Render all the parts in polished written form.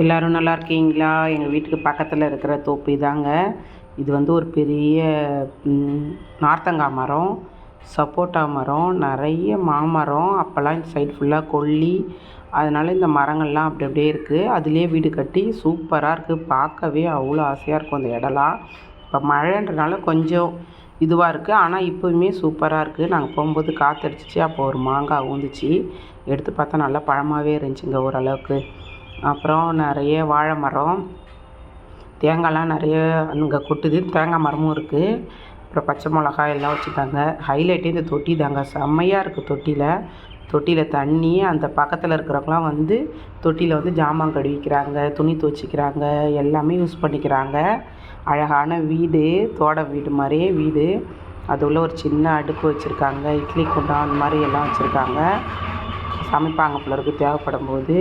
எல்லோரும் நல்லா இருக்கீங்களா? எங்கள் வீட்டுக்கு பக்கத்தில் இருக்கிற தோப்பு இதாங்க. இது வந்து ஒரு பெரிய நார்த்தங்காய் மரம், சப்போட்டா மரம், நிறைய மாமரம். அப்போல்லாம் இந்த சைடு ஃபுல்லாக கொல்லி, அதனால் இந்த மரங்கள்லாம் அப்படி அப்படியே இருக்குது. அதுலேயே வீடு கட்டி சூப்பராக இருக்குது. பார்க்கவே அவ்வளோ ஆசையாக இருக்கும் அந்த இடம்லாம். இப்போ மழைன்றனால கொஞ்சம் இதுவாக இருக்குது, ஆனால் இப்போவுமே சூப்பராக இருக்குது. நாங்கள் போகும்போது காற்றடிச்சிச்சு, அப்போ ஒரு மாங்காய் ஊந்துச்சு. எடுத்து பார்த்தா நல்லா பழமாகவே இருந்துச்சுங்க ஓரளவுக்கு. அப்புறம் நிறைய வாழை மரம், தேங்காய்லாம் நிறைய அங்கே கொட்டுது. தேங்காய் மரமும் இருக்குது. அப்புறம் பச்சை மிளகாய் எல்லாம் வச்சுருக்காங்க. ஹைலைட்டே இந்த தொட்டி தாங்க, செம்மையாக இருக்குது. தொட்டியில் தண்ணி, அந்த பக்கத்தில் இருக்கிறவங்களாம் வந்து தொட்டியில் வந்து ஜாமான் கழுவிக்கிறாங்க, துணி துவச்சிக்கிறாங்க, எல்லாமே யூஸ் பண்ணிக்கிறாங்க. அழகான வீடு, தோட வீடு மாதிரியே வீடு. அது உள்ள ஒரு சின்ன அடுப்பு வச்சுருக்காங்க, இட்லி குண்டா அந்த மாதிரி எல்லாம் வச்சுருக்காங்க. சமைப்பாங்க போல இருக்குது தேவைப்படும் போது.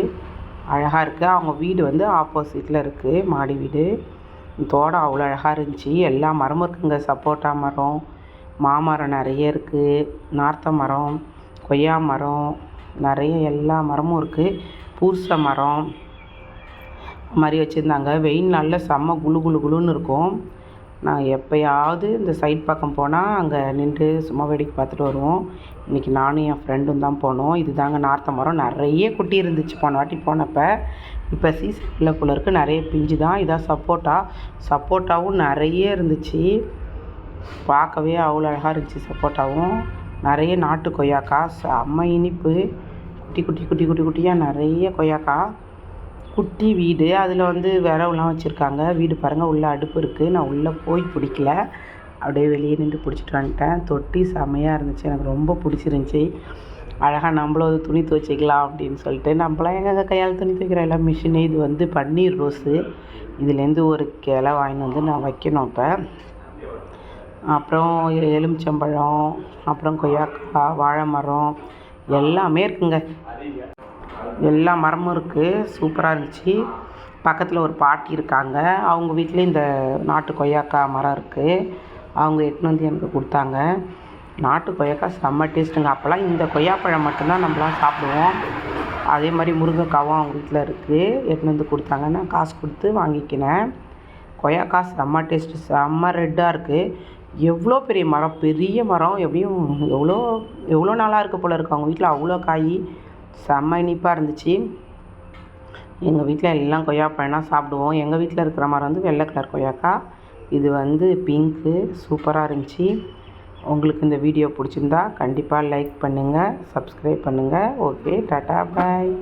அழகாக இருக்குது. அவங்க வீடு வந்து ஆப்போசிட்டில் இருக்குது, மாடி வீடு. தோட்டம் அவ்வளோ அழகாக இருந்துச்சு. எல்லா மரமும் இருக்குங்க. சப்போட்டா மரம், மாமரம் நிறைய இருக்குது, நார்த்த மரம், கொய்யா மரம், நிறைய எல்லா மரமும் இருக்குது. பூசை மரம் மாதிரி வச்சுருந்தாங்க. வெயில் நாளில் செம்ம குளு குளு குளுன்னு இருக்கும். நான் எப்போயாவது இந்த சைட் பக்கம் போனால் அங்கே நின்று சும்மா வேடிக்கை பார்த்துட்டு வருவோம். இன்றைக்கி நானும் என் ஃப்ரெண்டும் தான் போனோம். இது தாங்க நார்த்த மரம். நிறைய குட்டி இருந்துச்சு போன வாட்டி போனப்போ. இப்போ சீசனில் போல இருக்குது, நிறைய பிஞ்சு தான். இதான் சப்போட்டாவும் நிறைய இருந்துச்சு. பார்க்கவே அவ்வளோ அழகாக இருந்துச்சு. சப்போட்டாவும் நிறைய நாட்டு கொய்யாக்காய், செம்ம இனிப்பு. குட்டியாக நிறைய கொய்யாக்காய். குட்டி வீடு, அதில் வந்து விரவுலாம் வச்சுருக்காங்க. வீடு பாருங்கள், உள்ளே அடுப்பு இருக்குது. நான் உள்ளே போய் பிடிக்கல, அப்படியே வெளியே நின்று பிடிச்சிட்டு வந்துட்டேன். தொட்டி செம்மையாக இருந்துச்சு, எனக்கு ரொம்ப பிடிச்சிருந்துச்சி. அழகாக நம்மளும் அது துணி துவைச்சிக்கலாம் அப்படின்னு சொல்லிட்டு. நம்மளாம் எங்கள் கையால் துணி துவைக்கிறோம், எல்லாம் மிஷினு. இது வந்து பன்னீர் ரோஸு. இதுலேருந்து ஒரு கிளை வாங்கிட்டு வந்து நான் வைக்கணும் இப்போ. அப்புறம் எலுமிச்சம்பழம், அப்புறம் கொய்யாக்காய், வாழை மரம் எல்லாமே இருக்குங்க. எல்லா மரமும் இருக்குது. சூப்பராக இருந்துச்சு. பக்கத்தில் ஒரு பாட்டி இருக்காங்க. அவங்க வீட்டில் இந்த நாட்டு கொய்யாக்காய் மரம் இருக்குது. அவங்க எட்டுன்னு வந்து எனக்கு கொடுத்தாங்க. நாட்டு கொய்யாக்காய் செம்ம டேஸ்ட்டுங்க. அப்போல்லாம் இந்த கொய்யாப்பழம் மட்டும்தான் நம்மளாம் சாப்பிடுவோம். அதே மாதிரி முருங்கைக்காவும் அவங்க வீட்டில் இருக்குது. எட்டுன்னு வந்து கொடுத்தாங்க. நான் காசு கொடுத்து வாங்கிக்கினேன். கொய்யாக்காய் செம்ம டேஸ்ட்டு, செம்ம ரெட்டாக இருக்குது. எவ்வளோ பெரிய மரம், பெரிய மரம். எப்படியும் எவ்வளோ நாளாக இருக்குது போல் இருக்குது. அவங்க வீட்டில் அவ்வளோ காய், செம்ம இனிப்பாக இருந்துச்சு. எங்கள் வீட்டில் எல்லாம் கொய்யாப்பழம்னா சாப்பிடுவோம். எங்கள் வீட்டில் இருக்கிற மரம் வந்து வெள்ளை கலர் கொய்யாக்காய். இது வந்து பிங்க்கு. சூப்பராக இருந்துச்சு. உங்களுக்கு இந்த வீடியோ பிடிச்சிருந்தா கண்டிப்பாக லைக் பண்ணுங்கள், சப்ஸ்கிரைப் பண்ணுங்கள். ஓகே, டாட்டா, பாய்.